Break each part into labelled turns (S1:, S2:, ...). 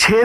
S1: 6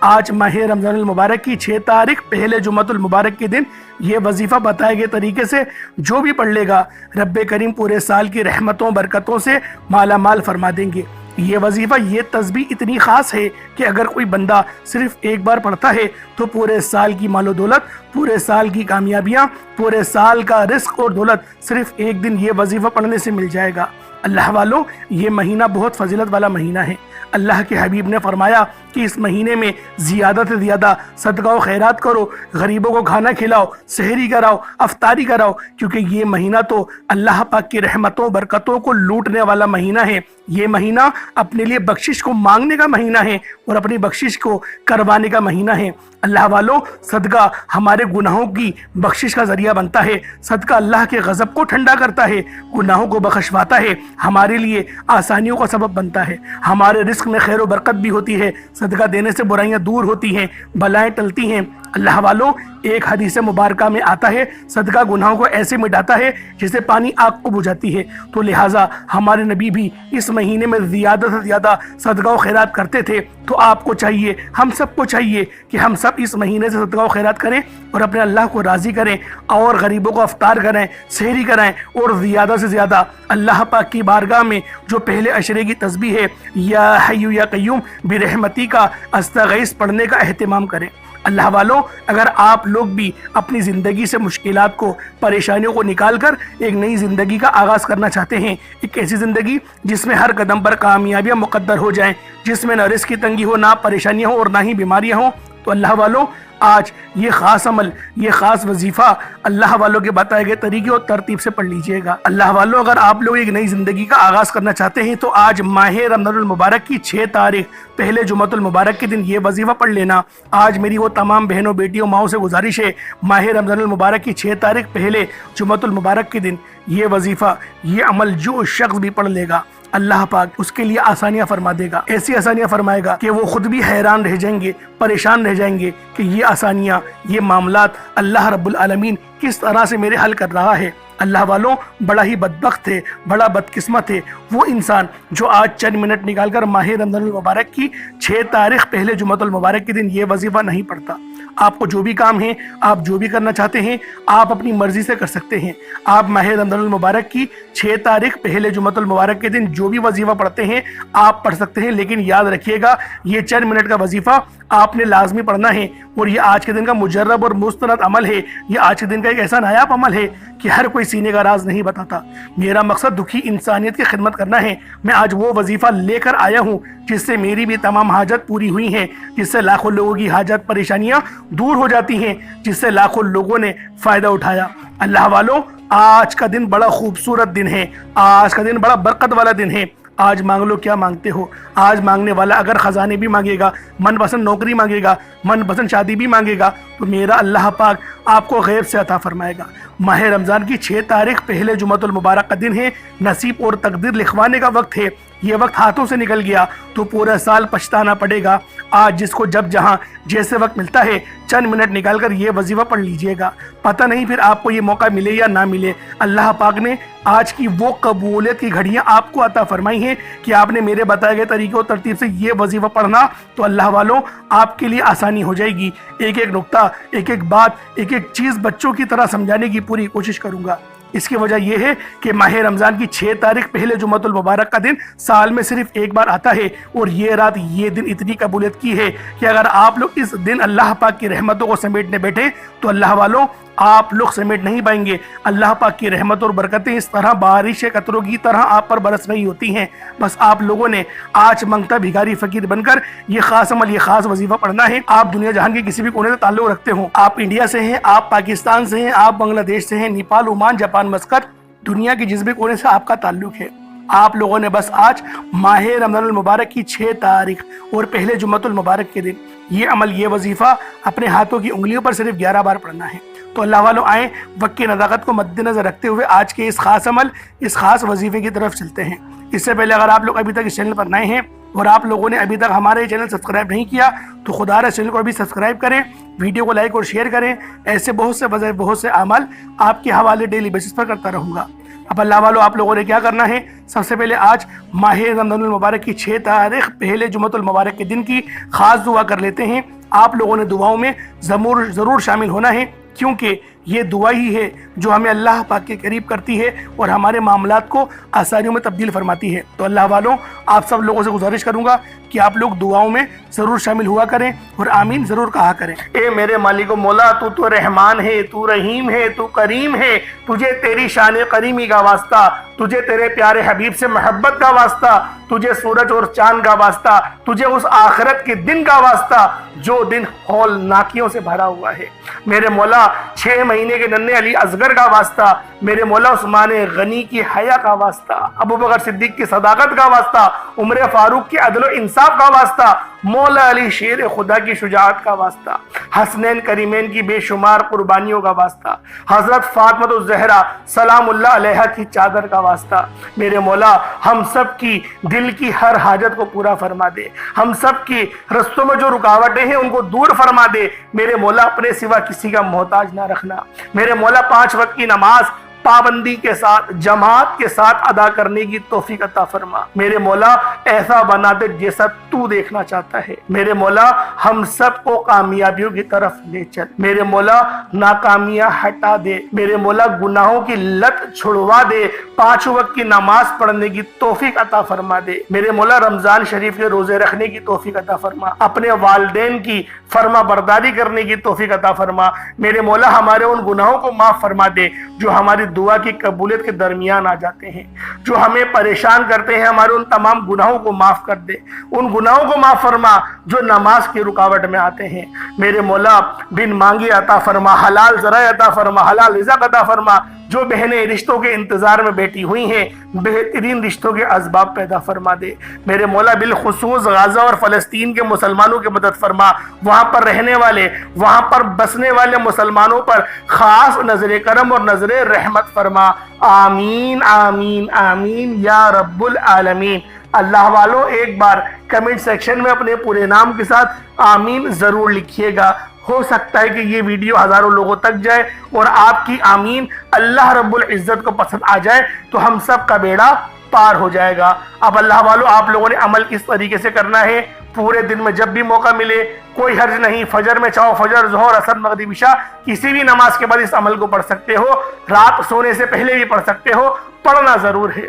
S1: آج ماہ رمضان المبارک کی 6 تاریخ پہلے جمعۃ المبارک کے دن یہ وظیفہ بتائے گئے طریقے سے جو بھی پڑھ لے گا رب کریم پورے سال کی رحمتوں برکتوں سے مالا مال فرما دیں گے۔ یہ وظیفہ، یہ تسبیح اتنی خاص ہے کہ اگر کوئی بندہ صرف ایک بار پڑھتا ہے تو پورے سال کی مال و دولت، پورے سال کی کامیابیاں، پورے سال کا رزق اور دولت صرف ایک دن یہ وظیفہ پڑھنے سے مل جائے گا۔ اللہ والوں، یہ مہینہ بہت فضیلت والا مہینہ ہے۔ اللہ کے حبیب نے فرمایا کہ اس مہینے میں زیادہ سے زیادہ صدقہ و خیرات کرو، غریبوں کو کھانا کھلاؤ، سحری کراؤ، افطاری کراؤ، کیونکہ یہ مہینہ تو اللہ پاک کی رحمتوں برکتوں کو لوٹنے والا مہینہ ہے۔ یہ مہینہ اپنے لیے بخشش کو مانگنے کا مہینہ ہے اور اپنی بخشش کو کروانے کا مہینہ ہے۔ اللہ والوں، صدقہ ہمارے گناہوں کی بخشش کا ذریعہ بنتا ہے، صدقہ اللہ کے غضب کو ٹھنڈا کرتا ہے، گناہوں کو بخشواتا ہے، ہمارے لیے آسانیوں کا سبب بنتا ہے، ہمارے رزق میں خیر و برکت بھی ہوتی ہے، صدقہ دینے سے برائیاں دور ہوتی ہیں، بلائیں ٹلتی ہیں۔ اللہ والوں، ایک حدیث مبارکہ میں آتا ہے صدقہ گناہوں کو ایسے مٹاتا ہے جیسے پانی آگ کو بجھاتی ہے، تو لہٰذا ہمارے نبی بھی اس مہینے میں زیادہ سے زیادہ صدقہ و خیرات کرتے تھے۔ تو آپ کو چاہیے، ہم سب کو چاہیے کہ ہم سب اس مہینے سے صدقہ و خیرات کریں اور اپنے اللہ کو راضی کریں اور غریبوں کو افطار کریں، سحری کرائیں اور زیادہ سے زیادہ اللہ پاک کی بارگاہ میں جو پہلے عشرے کی تسبیح ہے یا حی یا قیوم برحمتی کا استغیث پڑھنے کا اہتمام کریں۔ اللہ والوں، اگر آپ لوگ بھی اپنی زندگی سے مشکلات کو، پریشانیوں کو نکال کر ایک نئی زندگی کا آغاز کرنا چاہتے ہیں، ایک ایسی زندگی جس میں ہر قدم پر کامیابیاں مقدر ہو جائیں، جس میں نہ رزق کی تنگی ہو، نہ پریشانیاں ہوں اور نہ ہی بیماریاں ہوں، تو اللہ والوں، آج یہ خاص عمل، یہ خاص وظیفہ اللہ والوں کے بتائے گئے طریقے اور ترتیب سے پڑھ لیجئے گا۔ اللہ والوں، اگر آپ لوگ ایک نئی زندگی کا آغاز کرنا چاہتے ہیں تو آج ماہ رمضان المبارک کی 6 تاریخ پہلے جمعۃ المبارک کے دن یہ وظیفہ پڑھ لینا۔ آج میری وہ تمام بہنوں، بیٹیوں، ماؤں سے گزارش ہے، ماہ رمضان المبارک کی 6 تاریخ پہلے جمعۃ المبارک کے دن یہ وظیفہ، یہ عمل جو شخص بھی پڑھ لے گا، اللہ پاک اس کے لیے آسانیاں فرما دے گا، ایسی آسانیاں فرمائے گا کہ وہ خود بھی حیران رہ جائیں گے، پریشان رہ جائیں گے کہ یہ آسانیاں، یہ معاملات اللہ رب العالمین کس طرح سے میرے حل کر رہا ہے۔ اللہ والوں، بڑا ہی بدبخت ہے، بڑا بدقسمت ہے وہ انسان جو آج چند منٹ نکال کر ماہ رمضان المبارک کی 6 تاریخ پہلے جمعۃ المبارک کے دن یہ وظیفہ نہیں پڑھتا۔ آپ کو جو بھی کام ہے، آپ جو بھی کرنا چاہتے ہیں، آپ اپنی مرضی سے کر سکتے ہیں۔ آپ ماہ رمضان المبارک کی 6 تاریخ پہلے جمعۃ المبارک کے دن جو بھی وظیفہ پڑھتے ہیں آپ پڑھ سکتے ہیں، لیکن یاد رکھیے گا یہ چند منٹ کا وظیفہ آپ نے لازمی پڑھنا ہے، اور یہ آج کے دن کا مجرب اور مستند عمل ہے، یہ آج کے دن کا ایک ایسا نایاب عمل ہے کہ ہر کوئی سینے کا راز نہیں بتاتا۔ میرا مقصد دکھی انسانیت کی خدمت کرنا ہے۔ میں آج وہ وظیفہ لے کر آیا ہوں جس سے میری بھی تمام حاجت پوری ہوئی ہیں، جس سے لاکھوں لوگوں کی حاجت پریشانیاں دور ہو جاتی ہیں، جس سے لاکھوں لوگوں نے فائدہ اٹھایا۔ اللہ والوں، آج کا دن بڑا خوبصورت دن ہے، آج کا دن بڑا برکت والا دن ہے۔ آج مانگ لو کیا مانگتے ہو۔ آج مانگنے والا اگر خزانے بھی مانگے گا، من پسند نوکری مانگے گا، من پسند شادی بھی مانگے گا، تو میرا اللہ پاک آپ کو غیب سے عطا فرمائے گا۔ ماہ رمضان کی 6 تاریخ پہلے جمعۃ المبارک کا دن ہے، نصیب اور تقدیر لکھوانے کا وقت ہے۔ یہ وقت ہاتھوں سے نکل گیا تو پورا سال پچھتانا پڑے گا۔ آج جس کو جب جہاں جیسے وقت ملتا ہے چند منٹ نکال کر یہ وظیفہ پڑھ لیجئے گا، پتہ نہیں پھر آپ کو یہ موقع ملے یا نہ ملے۔ اللہ پاک نے آج کی وہ قبولیت کی گھڑیاں آپ کو عطا فرمائی ہیں کہ آپ نے میرے بتائے گئے طریقے اور ترتیب سے یہ وظیفہ پڑھنا، تو اللہ والوں آپ کے لیے آسانی ہو جائے گی۔ ایک ایک نقطہ، ایک ایک بات، ایک ایک چیز بچوں کی طرح سمجھانے کی پوری کوشش کروں گا۔ اس کی وجہ یہ ہے کہ ماہ رمضان کی 6 تاریخ پہلے جمعۃ المبارک کا دن سال میں صرف ایک بار آتا ہے، اور یہ رات، یہ دن اتنی قبولیت کی ہے کہ اگر آپ لوگ اس دن اللہ پاک کی رحمتوں کو سمیٹنے بیٹھے تو اللہ والوں آپ لوگ سمیٹ نہیں پائیں گے۔ اللہ پاک کی رحمت اور برکتیں اس طرح بارش کے قطروں کی طرح آپ پر برس رہی ہوتی ہیں۔ بس آپ لوگوں نے آج منگتا بھیکاری فقیر بن کر یہ خاص عمل، یہ خاص وظیفہ پڑھنا ہے۔ آپ دنیا جہان کے کسی بھی کونے سے تعلق رکھتے ہوں، آپ انڈیا سے ہیں، آپ پاکستان سے ہیں، آپ بنگلہ دیش سے ہیں، نیپال، عمان، جاپان، مسقط، دنیا کے جس بھی کونے سے آپ کا تعلق ہے، آپ لوگوں نے بس آج ماہ رمضان المبارک کی 6 تاریخ اور پہلے جمعۃ المبارک کے دن یہ عمل، یہ وظیفہ اپنے ہاتھوں کی انگلیوں پر صرف 11 بار پڑھنا ہے۔ تو اللہ والوں، آئیں وقت کی نزاکت کو مد نظر رکھتے ہوئے آج کے اس خاص عمل، اس خاص وظیفے کی طرف چلتے ہیں۔ اس سے پہلے اگر آپ لوگ ابھی تک اس چینل پر نئے ہیں اور آپ لوگوں نے ابھی تک ہمارے چینل سبسکرائب نہیں کیا تو خدا را چینل کو ابھی سبسکرائب کریں، ویڈیو کو لائک اور شیئر کریں۔ ایسے بہت سے اعمال آپ کے حوالے ڈیلی بیسس پر کرتا رہوں گا۔ اب اللہ والوں آپ لوگوں نے کیا کرنا ہے، سب سے پہلے آج ماہ رمضان المبارک کی 6 تاریخ پہلے جمعۃ المبارک کے دن کی خاص دعا کر لیتے ہیں۔ آپ لوگوں نے دعاؤں میں ضرور شامل ہونا ہے، کیونکہ یہ دعا ہی ہے جو ہمیں اللہ پاک کے قریب کرتی ہے اور ہمارے معاملات کو آسانیوں میں تبدیل فرماتی ہے۔ تو اللہ والوں آپ سب لوگوں سے گزارش کروں گا کہ آپ لوگ دعاؤں میں ضرور شامل ہوا کریں اور آمین ضرور کہا کریں۔ اے میرے مالک و مولا، تو رحمان ہے، تو رحیم ہے، تو کریم ہے، تجھے تیری شان کریمی کا واسطہ، تجھے تیرے پیارے حبیب سے محبت کا واسطہ، تجھے سورج اور چاند کا واسطہ، تجھے اس آخرت کے دن کا واسطہ جو دن ہولناکیوں سے بھرا ہوا ہے۔ میرے مولا 6 مہینے کے ننھے علی اصغر کا واسطہ، میرے مولا عثمان غنی کی حیا کا واسطہ، ابو بکر صدیق کی صداقت کا واسطہ، عمر فاروق کی عدل و انصاف کا واسطہ، مولا علی شیر خدا کی شجاعت کا واسطہ، حسنین کریمین کی بے شمار قربانیوں کا واسطہ، حضرت فاطمہ الزہرا سلام اللہ علیہا کی چادر کا واسطہ، میرے مولا ہم سب کی دل کی ہر حاجت کو پورا فرما دے، ہم سب کی رستوں میں جو رکاوٹیں ہیں ان کو دور فرما دے، میرے مولا اپنے سوا کسی کا محتاج نہ رکھنا، میرے مولا 5 وقت کی نماز پابندی کے ساتھ جماعت کے ساتھ ادا کرنے کی توفیق عطا فرما، میرے مولا ایسا بنا دے جیسا تو دیکھنا چاہتا ہے، میرے مولا ہم سب کو کامیابیوں کی طرف لے چل، میرے مولا ناکامیاں ہٹا دے، میرے مولا گناہوں کی لت چھڑوا دے، 5 وقت کی نماز پڑھنے کی توفیق عطا فرما دے، میرے مولا رمضان شریف کے روزے رکھنے کی توفیق عطا فرما، اپنے والدین کی فرما برداری کرنے کی توفیق عطا فرما، میرے مولا ہمارے ان گناہوں کو معاف فرما دے جو ہماری دعا کی قبولیت کے درمیان آ جاتے ہیں، جو ہمیں پریشان کرتے ہیں، ہمارے ان تمام گناہوں کو معاف کر دے، ان گناہوں کو معاف فرما جو نماز کی رکاوٹ میں آتے ہیں، میرے مولا بن مانگے عطا فرما، حلال ذرائع عطا فرما، حلال رزق عطا فرما، جو بہنیں رشتوں کے انتظار میں بیٹھی ہوئی ہیں بہترین رشتوں کے اسباب پیدا فرما دے، میرے مولا بالخصوص غزہ اور فلسطین کے مسلمانوں کی مدد فرما، وہاں پر رہنے والے، وہاں پر بسنے والے مسلمانوں پر خاص نظر کرم اور نظر رحمت فرما، آمین آمین آمین یا رب العالمین۔ اللہ والوں ایک بار کمنٹ سیکشن میں اپنے پورے نام کے ساتھ آمین ضرور لکھیے گا، ہو سکتا ہے کہ یہ ویڈیو ہزاروں لوگوں تک جائے اور آپ کی آمین اللہ رب العزت کو پسند آ جائے تو ہم سب کا بیڑا پار ہو جائے گا۔ اب اللہ والوں آپ لوگوں نے عمل کس طریقے سے کرنا ہے، پورے دن میں جب بھی موقع ملے کوئی حرج نہیں، فجر میں چاہو فجر، ظہر، عصر، مغرب، عشاء کسی بھی نماز کے بعد اس عمل کو پڑھ سکتے ہو، رات سونے سے پہلے بھی پڑھ سکتے ہو، پڑھنا ضرور ہے۔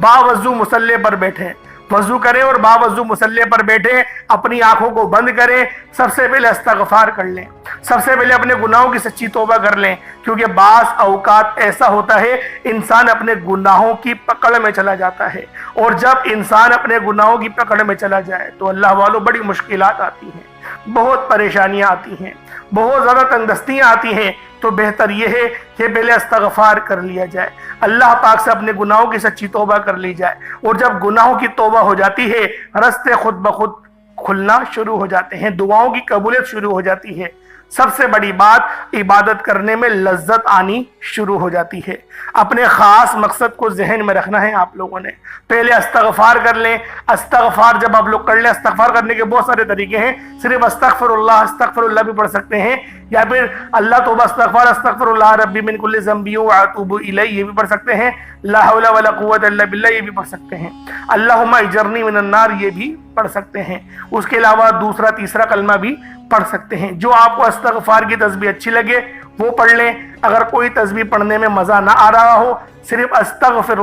S1: باوضو مصلی پر بیٹھیں، وضو کریں اور باوضو مصلی پر بیٹھیں، اپنی آنکھوں کو بند کریں، سب سے پہلے استغفار کر لیں، سب سے پہلے اپنے گناہوں کی سچی توبہ کر لیں، کیونکہ بعض اوقات ایسا ہوتا ہے انسان اپنے گناہوں کی پکڑ میں چلا جاتا ہے، اور جب انسان اپنے گناہوں کی پکڑ میں چلا جائے تو اللہ والوں بڑی مشکلات آتی ہیں، بہت پریشانیاں آتی ہیں، بہت زیادہ تنگدستیاں آتی ہیں، تو بہتر یہ ہے کہ پہلے استغفار کر لیا جائے، اللہ پاک سے اپنے گناہوں کی سچی توبہ کر لی جائے، اور جب گناہوں کی توبہ ہو جاتی ہے رستے خود بخود کھلنا شروع ہو جاتے ہیں، دعاؤں کی قبولیت شروع ہو جاتی ہے، سب سے بڑی بات عبادت کرنے میں لذت آنی شروع ہو جاتی ہے۔ اپنے خاص مقصد کو ذہن میں رکھنا ہے آپ لوگوں نے، پہلے استغفار کر لیں، استغفار جب آپ لوگ کر لیں، استغفار کرنے کے بہت سارے طریقے ہیں، صرف استغفر اللہ بھی پڑھ سکتے ہیں، یا پھر اللہ توبہ استغفر اللہ ربی من کل ذنب واتوب الیہ یہ بھی پڑھ سکتے ہیں، لا حول ولا قوت الا باللہ یہ بھی پڑھ سکتے ہیں، اللہم اجرنی من النار یہ بھی پڑھ سکتے ہیں، اس کے علاوہ دوسرا تیسرا کلمہ بھی پڑھ سکتے ہیں، جو آپ کو استغفار کی تسبیح اچھی لگے وہ پڑھ لیں۔ اگر کوئی تسبیح پڑھنے میں مزہ نہ آ رہا ہو، صرف استغفر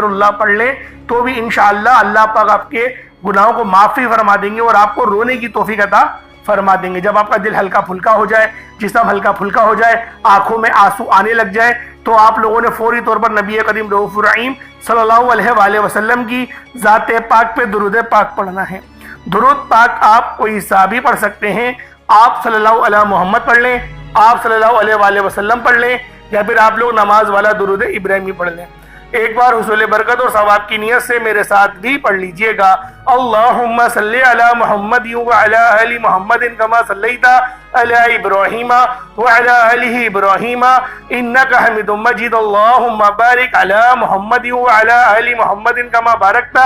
S1: اللہ پڑھ لیں تو بھی انشاءاللہ اللہ پاک آپ کے گناہوں کو معافی فرما دیں گے اور آپ کو رونے کی توفیق عطا فرما دیں گے۔ جب آپ کا دل ہلکا پھلکا ہو جائے، جسم ہلکا پھلکا ہو جائے، آنکھوں میں آنسو آنے لگ جائے، تو آپ لوگوں نے فوری طور پر نبی کریم رؤوف الرحیم صلی اللہ علیہ وآلہ وسلم کی ذات پاک پہ درود پاک پڑھنا ہے۔ درود پاک آپ کوئی سا بھی پڑھ سکتے ہیں، آپ صلی اللہ علیہ محمد پڑھ لیں، آپ صلی اللہ علیہ وآلہ وسلم پڑھ لیں، یا پھر آپ لوگ نماز والا درود ابراہیمی پڑھ لیں۔ ایک بار حصول برکت اور ثواب کی نیت سے میرے ساتھ بھی پڑھ لیجئے گا، اللہم صلی علی محمد وعلی آل محمد کما صلیت علی ابراہیم وعلی آل ابراہیم انک حمید مجید، اللہم بارک علی محمد وعلی آل محمد کما بارکت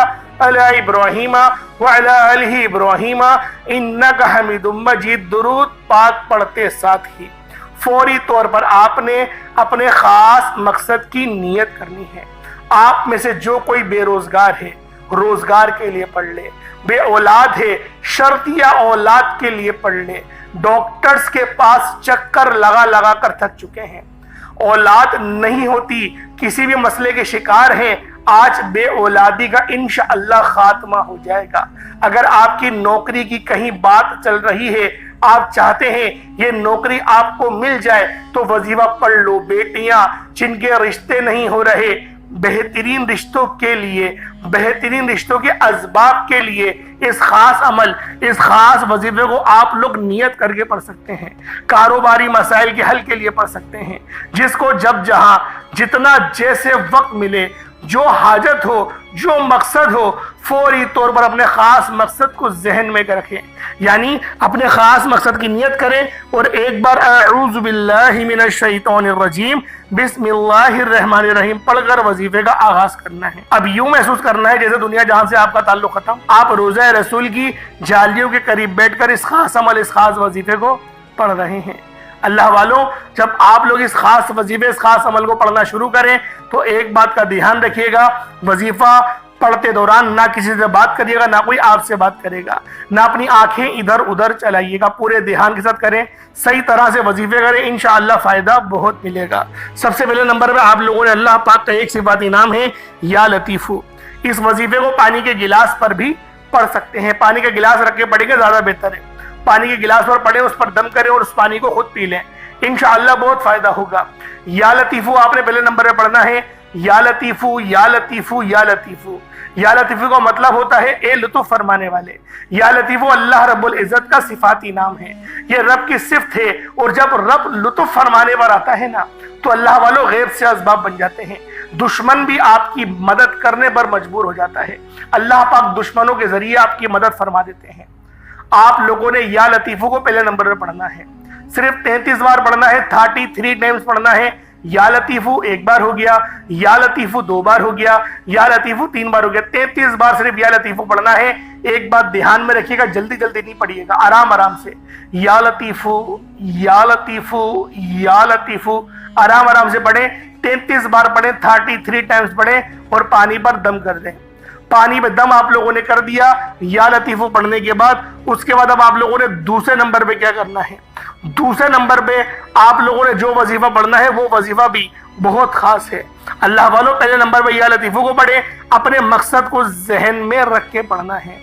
S1: علی ابراہیم وعلی آل ابراہیم انک حمید مجید۔ درود پاک پڑھتے ساتھ ہی فوری طور پر آپ نے اپنے خاص مقصد کی نیت کرنی ہے۔ آپ میں سے جو کوئی بے روزگار ہے روزگار کے لیے پڑھ لے، بے اولاد ہے شرطیہ اولاد کے لیے پڑھ لے، ڈاکٹرز کے پاس چکر لگا لگا کر تھک چکے ہیں، اولاد نہیں ہوتی، کسی بھی مسئلے کے شکار ہیں، آج بے اولادی کا انشاءاللہ خاتمہ ہو جائے گا۔ اگر آپ کی نوکری کی کہیں بات چل رہی ہے، آپ چاہتے ہیں یہ نوکری آپ کو مل جائے، تو وظیفہ پڑھ لو۔ بیٹیاں جن کے رشتے نہیں ہو رہے، بہترین رشتوں کے لیے، بہترین رشتوں کے اسباب کے لیے اس خاص عمل، اس خاص وظیفے کو آپ لوگ نیت کر کے پڑھ سکتے ہیں۔ کاروباری مسائل کے حل کے لیے پڑھ سکتے ہیں۔ جس کو جب جہاں جتنا جیسے وقت ملے، جو حاجت ہو، جو مقصد ہو، فوری طور پر اپنے خاص مقصد کو ذہن میں رکھیں، یعنی اپنے خاص مقصد کی نیت کریں اور ایک بار اعوذ باللہ من الشیطان الرجیم بسم اللہ الرحمن الرحیم پڑھ کر وظیفے کا آغاز کرنا ہے۔ اب یوں محسوس کرنا ہے جیسے دنیا جہاں سے آپ کا تعلق ختم، آپ روضہ رسول کی جالیوں کے قریب بیٹھ کر اس خاص عمل، اس خاص وظیفے کو پڑھ رہے ہیں۔ اللہ والوں، جب آپ لوگ اس خاص وظیفے، اس خاص عمل کو پڑھنا شروع کریں تو ایک بات کا دھیان رکھیے گا، وظیفہ پڑھتے دوران نہ کسی سے بات کریے گا، نہ کوئی آپ سے بات کرے گا، نہ اپنی آنکھیں ادھر ادھر چلائیے گا، پورے دھیان کے ساتھ کریں، صحیح طرح سے وظیفے کریں، انشاءاللہ فائدہ بہت ملے گا۔ سب سے پہلے نمبر پہ آپ لوگوں نے اللہ پاک کا ایک صفاتی نام ہے یا لطیفو۔ اس وظیفے کو پانی کے گلاس پر بھی پڑھ سکتے ہیں، پانی کا گلاس رکھ کے پڑھیں گے زیادہ بہتر ہے۔ پانی کے گلاس پر پڑھیں، اس پر دم کریں اور اس پانی کو خود پی لیں، انشاءاللہ بہت فائدہ ہوگا۔ یا لطیفو آپ نے پہلے نمبر پہ پڑھنا ہے، یا لطیفو یا لطیفو یا لطیفو۔ یا لطیفو کا مطلب ہوتا ہے اے لطف فرمانے والے۔ یا لطیفو اللہ رب العزت کا صفاتی نام ہے، یہ رب کی صفت ہے، اور جب رب لطف فرمانے پر آتا ہے نا تو اللہ والوں غیب سے اسباب بن جاتے ہیں، دشمن بھی آپ کی مدد کرنے پر مجبور ہو جاتا ہے، اللہ پاک دشمنوں کے ذریعے آپ کی مدد فرما دیتے ہیں۔ آپ لوگوں نے یا لطیفو کو پہلے نمبر پر پڑھنا ہے، صرف 33 بار پڑھنا ہے، 33 ٹائمز پڑھنا ہے۔ یا لطیفو ایک بار ہو گیا، یا لطیفو 2 بار ہو گیا، یا لطیفو 3 بار ہو گیا، 33 بار صرف یا لطیفو پڑھنا ہے۔ ایک بات دھیان میں رکھیے گا، جلدی جلدی نہیں پڑھیے گا، آرام آرام سے، یا لطیفو یا لطیفو یا لطیفو، آرام آرام سے پڑھیں، 33 بار پڑھیں، 33 ٹائمز پڑھیں اور پانی پر دم کر دیں۔ پانی میں دم آپ لوگوں نے کر دیا یا لطیفو پڑھنے کے بعد، اس کے بعد اب آپ لوگوں نے دوسرے نمبر پہ کیا کرنا ہے؟ دوسرے نمبر پہ آپ لوگوں نے جو وظیفہ پڑھنا ہے وہ وظیفہ بھی بہت خاص ہے۔ اللہ والوں، پہلے نمبر پہ یا لطیفو کو پڑھیں، اپنے مقصد کو ذہن میں رکھ کے پڑھنا ہے،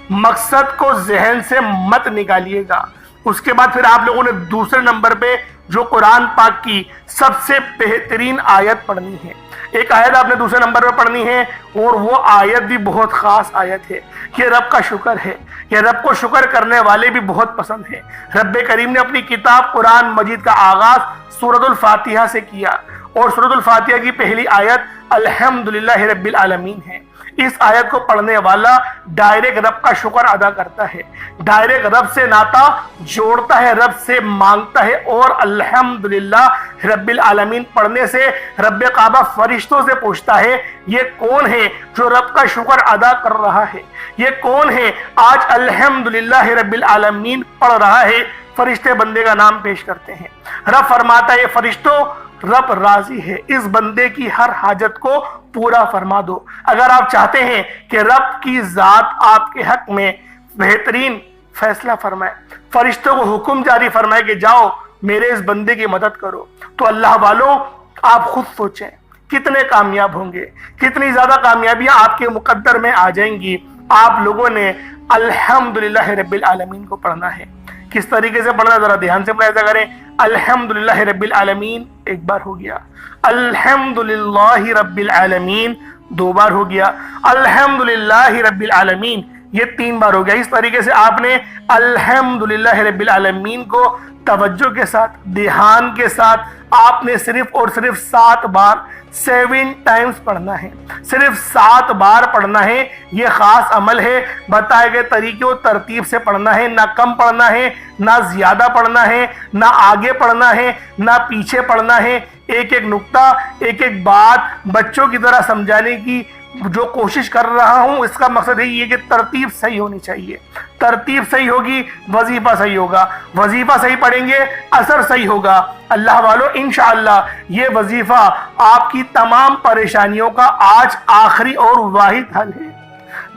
S1: مقصد کو ذہن سے مت نکالیے گا۔ اس کے بعد پھر آپ لوگوں نے دوسرے نمبر پہ جو قرآن پاک کی سب سے بہترین آیت پڑھنی ہے، ایک آیت آپ نے دوسرے نمبر پہ پڑھنی ہے، اور وہ آیت بھی بہت خاص آیت ہے۔ یہ رب کا شکر ہے، یہ رب کو شکر کرنے والے بھی بہت پسند ہے۔ رب کریم نے اپنی کتاب قرآن مجید کا آغاز سورۃ الفاتحہ سے کیا، اور سورۃ الفاتحہ کی پہلی آیت الحمدللہ رب العالمین ہے۔ اس آیت کو پڑھنے والا ڈائریکٹ رب کا شکر ادا کرتا ہے، ڈائریکٹ رب سے ناتا جوڑتا ہے، رب سے مانگتا ہے، اور الحمدللہ رب العالمین پڑھنے سے رب کعبہ فرشتوں سے پوچھتا ہے یہ کون ہے جو رب کا شکر ادا کر رہا ہے، یہ کون ہے آج الحمدللہ رب العالمین پڑھ رہا ہے۔ فرشتے بندے کا نام پیش کرتے ہیں، رب فرماتا ہے فرشتوں رب راضی ہے، اس بندے کی ہر حاجت کو پورا فرما دو۔ اگر آپ چاہتے ہیں کہ رب کی ذات آپ کے حق میں بہترین فیصلہ فرمائے، فرشتوں کو حکم جاری فرمائے کہ جاؤ میرے اس بندے کی مدد کرو، تو اللہ والوں آپ خود سوچیں کتنے کامیاب ہوں گے، کتنی زیادہ کامیابیاں آپ کے مقدر میں آ جائیں گی۔ آپ لوگوں نے الحمدللہ رب العالمین کو پڑھنا ہے۔ کس طریقے سے پڑھنا ذرا دھیان سے ملاحظہ کریں۔ الحمدللہ رب العالمین ایک بار ہو گیا، الحمدللہ رب العالمین 2 بار ہو گیا، الحمدللہ رب العالمین یہ 3 بار ہو گیا۔ اس طریقے سے آپ نے الحمدللہ رب العالمین کو توجہ کے ساتھ، دھیان کے ساتھ آپ نے صرف اور صرف 7 بار 7 ٹائمز پڑھنا ہے، صرف 7 بار پڑھنا ہے۔ یہ خاص عمل ہے، بتائے گئے طریقے و ترتیب سے پڑھنا ہے، نہ کم پڑھنا ہے، نہ زیادہ پڑھنا ہے، نہ آگے پڑھنا ہے، نہ پیچھے پڑھنا ہے۔ ایک ایک نقطہ، ایک ایک بات بچوں کی طرح سمجھانے کی جو کوشش کر رہا ہوں، اس کا مقصد یہی ہے کہ ترتیب صحیح ہونی چاہیے، ترتیب صحیح ہوگی وظیفہ صحیح ہوگا، وظیفہ صحیح پڑھیں گے اثر صحیح ہوگا۔ اللہ والو انشاءاللہ یہ وظیفہ آپ کی تمام پریشانیوں کا آج آخری اور واحد حل ہے۔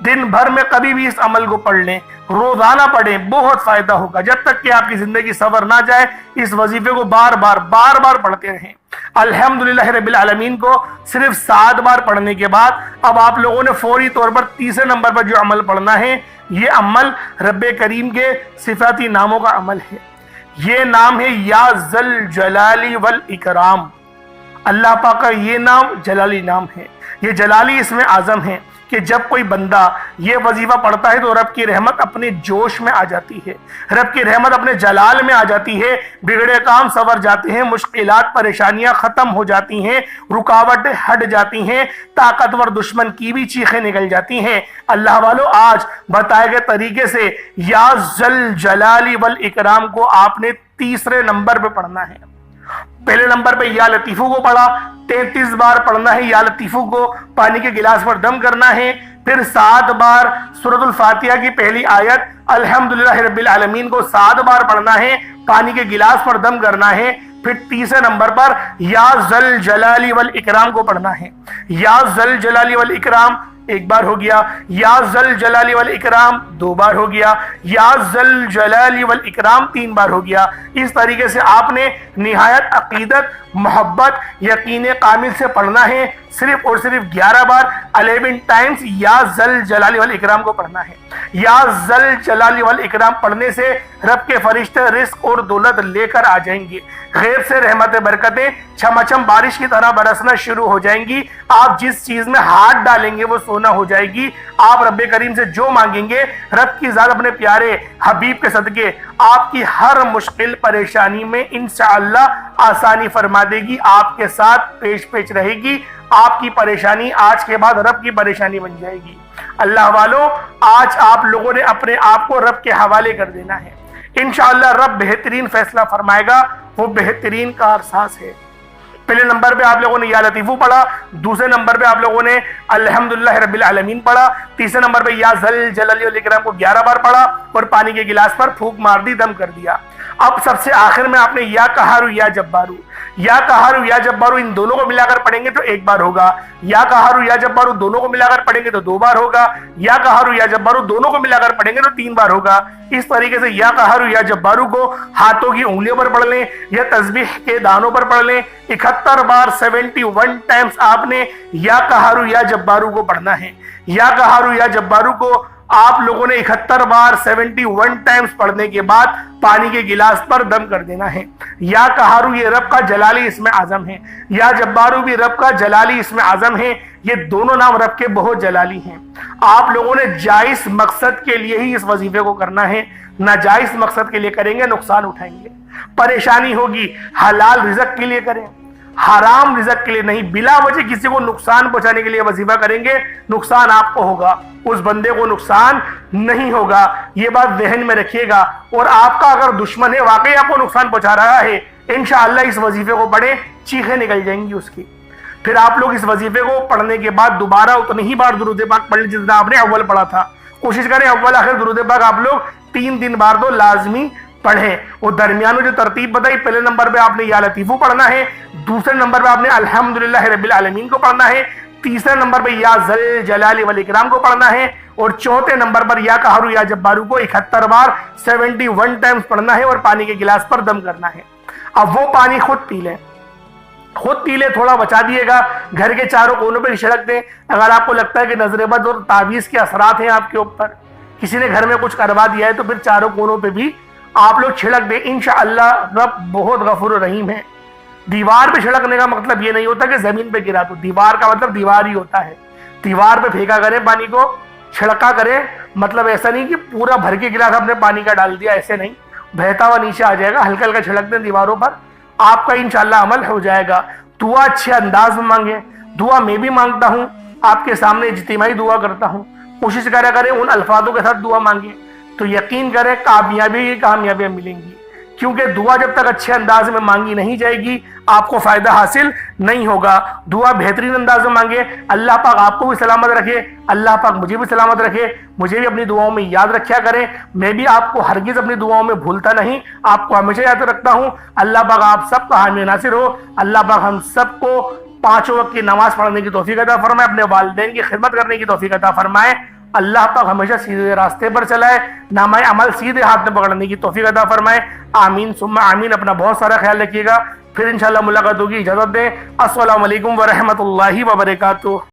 S1: دن بھر میں کبھی بھی اس عمل کو پڑھ لیں، روزانہ پڑھیں، بہت فائدہ ہوگا۔ جب تک کہ آپ کی زندگی سنور نہ جائے اس وظیفے کو بار بار پڑھتے رہیں۔ الحمدللہ رب العالمین کو صرف 7 بار پڑھنے کے بعد اب آپ لوگوں نے فوری طور پر تیسرے نمبر پر جو عمل پڑھنا ہے، یہ عمل رب کریم کے صفاتی ناموں کا عمل ہے۔ یہ نام ہے یا ذل جلالی والاکرام۔ اللہ پاک کا یہ نام جلالی نام ہے، یہ جلالی اسم اعظم ہے کہ جب کوئی بندہ یہ وظیفہ پڑھتا ہے تو رب کی رحمت اپنے جوش میں آ جاتی ہے، رب کی رحمت اپنے جلال میں آ جاتی ہے، بگڑے کام سنور جاتے ہیں، مشکلات پریشانیاں ختم ہو جاتی ہیں، رکاوٹیں ہٹ جاتی ہیں، طاقتور دشمن کی بھی چیخیں نکل جاتی ہیں۔ اللہ والو آج بتائے گئے طریقے سے یا ذل جلالی والاکرام کو آپ نے تیسرے نمبر پہ پڑھنا ہے۔ پہلے نمبر پہ یا لطیفو کو پڑھا، 33 بار پڑھنا ہے یا لطیفو کو، پانی کے گلاس پر دم کرنا ہے، پھر 7 بار سورۃ الفاتحہ کی پہلی آیت الحمدللہ رب العالمین کو 7 بار پڑھنا ہے، پانی کے گلاس پر دم کرنا ہے، پھر تیسرے نمبر پر یا ذل جلالی والاکرام کو پڑھنا ہے۔ یا ذل جلالی والاکرام 1 بار ہو گیا، یا ذل جلالی والاکرام 2 بار ہو گیا، یا ذل جلالی والاکرام 3 بار ہو گیا۔ اس طریقے سے آپ نے نہایت عقیدت، محبت، یقین کامل سے پڑھنا ہے، صرف اور صرف 11 بار 11 ٹائمز یا ذل جلالی والاکرام کو پڑھنا ہے۔ یا ذل جلالی والاکرام پڑھنے سے رب کے فرشتے رزق اور دولت لے کر آ جائیں گے، غیب سے رحمت برکتیں چھمچم بارش کی طرح برسنا شروع ہو جائیں گی۔ آپ جس چیز میں ہاتھ ڈالیں گے وہ سونا ہو جائے گی۔ آپ رب کریم سے جو مانگیں گے رب کی ذات اپنے پیارے حبیب کے صدقے آپ کی ہر مشکل پریشانی میں انشاءاللہ آسانی فرما دے گی، آپ کے ساتھ پیش رہے گی۔ آپ کی پریشانی آج کے بعد رب کی پریشانی بن جائے گی۔ اللہ والو آج آپ لوگوں نے اپنے آپ کو رب کے حوالے کر دینا ہے، انشاءاللہ رب بہترین فیصلہ فرمائے گا، وہ بہترین کارساز ہے۔ پہلے نمبر پہ آپ لوگوں نے یا لطیفو پڑھا، دوسرے نمبر پہ آپ لوگوں نے الحمدللہ رب العالمین پڑھا، تیسرے نمبر پہ یا ذل جلالی والاکرام کو 11 بار پڑھا اور پانی کے گلاس پر پھونک مار دی، دم کر دیا۔ اب سب سے آخر میں آپ نے یا قہارو یا جبارو، یا قہارو یا جبارو ان دونوں کو ملا کر پڑھیں گے تو 1 بار ہوگا، یا قہارو یا جبارو دونوں کو ملا کر پڑھیں گے تو 2 بار ہوگا، یا قہارو یا جبارو دونوں کو ملا کر پڑھیں گے تو 3 بار ہوگا۔ اس طریقے سے یا قہارو یا جبارو کو ہاتھوں کی انگلیوں پر پڑھ لیں یا تسبیح کے دانوں پر پڑھ لیں، 71 بار 71 ٹائمز آپ نے یا قہارو یا جبارو کو پڑھنا ہے۔ یا قہارو یا جبارو کو آپ لوگوں نے 71 بار 71 ٹائمز پڑھنے کے بعد پانی کے گلاس پر دم کر دینا ہے۔ یا قہارو یہ رب کا جلالی اسم اعظم ہے، یا جبارو بھی رب کا جلالی اسم اعظم ہے، یہ دونوں نام رب کے بہت جلالی ہیں۔ آپ لوگوں نے جائز مقصد کے لیے ہی اس وظیفے کو کرنا ہے، ناجائز مقصد کے لیے کریں گے نقصان اٹھائیں گے، پریشانی ہوگی، حلال رزق کے لیے کریں، حرام رزق کے لیے نہیں۔ بلا وجہ کسی کو نقصان پہنچانے کے لیے وظیفہ کریں گے نقصان آپ کو ہوگا، اس بندے کو نقصان نہیں ہوگا، یہ بات ذہن میں رکھیے گا۔ اور آپ کا اگر دشمن ہے واقعی آپ کو نقصان پہنچا رہا ہے، انشاءاللہ اس وظیفے کو پڑھیں، چیخیں نکل جائیں گی اس کی۔ پھر آپ لوگ اس وظیفے کو پڑھنے کے بعد دوبارہ اتنی ہی بار درود پاک پڑھ لیں جتنا آپ نے اول پڑھا تھا۔ کوشش کریں اول آخر درود پاک آپ لوگ 3 بار تو لازمی پڑھیں۔ وہ درمیان میں جو ترتیب بتائی، پہلے نمبر پہ آپ نے یا لطیفو پڑھنا ہے، دوسرے نمبر پہ آپ نے الحمدللہ رب العالمین کو پڑھنا ہے، تیسرے نمبر پہ یا ذل جلالی والاکرام کو پڑھنا ہے، اور چوتھے نمبر پر یا قہارو یا جبارو کو 71 بار 71 ٹائمز پڑھنا ہے اور پانی کے گلاس پر دم کرنا ہے۔ اب وہ پانی خود پی لیں، خود پی لیں، تھوڑا بچا دیے گا، گھر کے چاروں کونوں پہ چھڑک دیں۔ اگر آپ کو لگتا ہے کہ نظر بد اور تعویذ کے اثرات ہیں آپ کے اوپر، کسی نے گھر میں کچھ کروا دیا ہے، تو پھر چاروں کونوں پہ بھی آپ لوگ چھڑک دیں۔ انشاءاللہ رب بہت غفور و رحیم ہے۔ دیوار پہ چھڑکنے کا مطلب یہ نہیں ہوتا کہ زمین پہ گرا، تو دیوار کا مطلب دیوار ہی ہوتا ہے، دیوار پہ پھینکا کریں پانی کو، چھڑکا کریں، مطلب ایسا نہیں کہ پورا بھر کے گلاس آپ نے پانی کا ڈال دیا، ایسے نہیں، بہتا ہوا نیچے آ جائے گا، ہلکا ہلکا چھڑک دیں دیواروں پر، آپ کا انشاءاللہ عمل ہو جائے گا۔ دعا اچھے انداز میں مانگیں، دعا میں بھی مانگتا ہوں، آپ کے سامنے اجتماعی دعا کرتا ہوں، کوشش کریں ان الفاظوں کے ساتھ دعا مانگیں تو یقین کریں کامیابیاں ملیں گی۔ کیونکہ دعا جب تک اچھے انداز میں مانگی نہیں جائے گی آپ کو فائدہ حاصل نہیں ہوگا. دعا بہترین انداز میں مانگے, اللہ پاک آپ کو بھی سلامت رکھے, اللہ پاک مجھے بھی سلامت رکھے, مجھے بھی اپنی دعاؤں میں یاد رکھیا کریں, میں بھی آپ کو ہرگز اپنی دعاؤں میں بھولتا نہیں, آپ کو ہمیشہ یاد رکھتا ہوں. اللہ پاک آپ سب کا حامی ناصر ہو. اللہ پاک ہم سب کو 5 وقت کی نماز پڑھنے کی توفیق عطا فرمائے, اپنے والدین کی خدمت کرنے کی توفیق عطا فرمائے. اللہ پاک ہمیشہ سیدھے راستے پر چلائے, نامہ عمل سیدھے ہاتھ میں پکڑنے کی توفیق عطا فرمائے. آمین ثم آمین. اپنا بہت سارا خیال رکھیے گا, پھر انشاءاللہ ملاقات ہوگی. اجازت دیں. السلام علیکم ورحمۃ اللہ وبرکاتہ.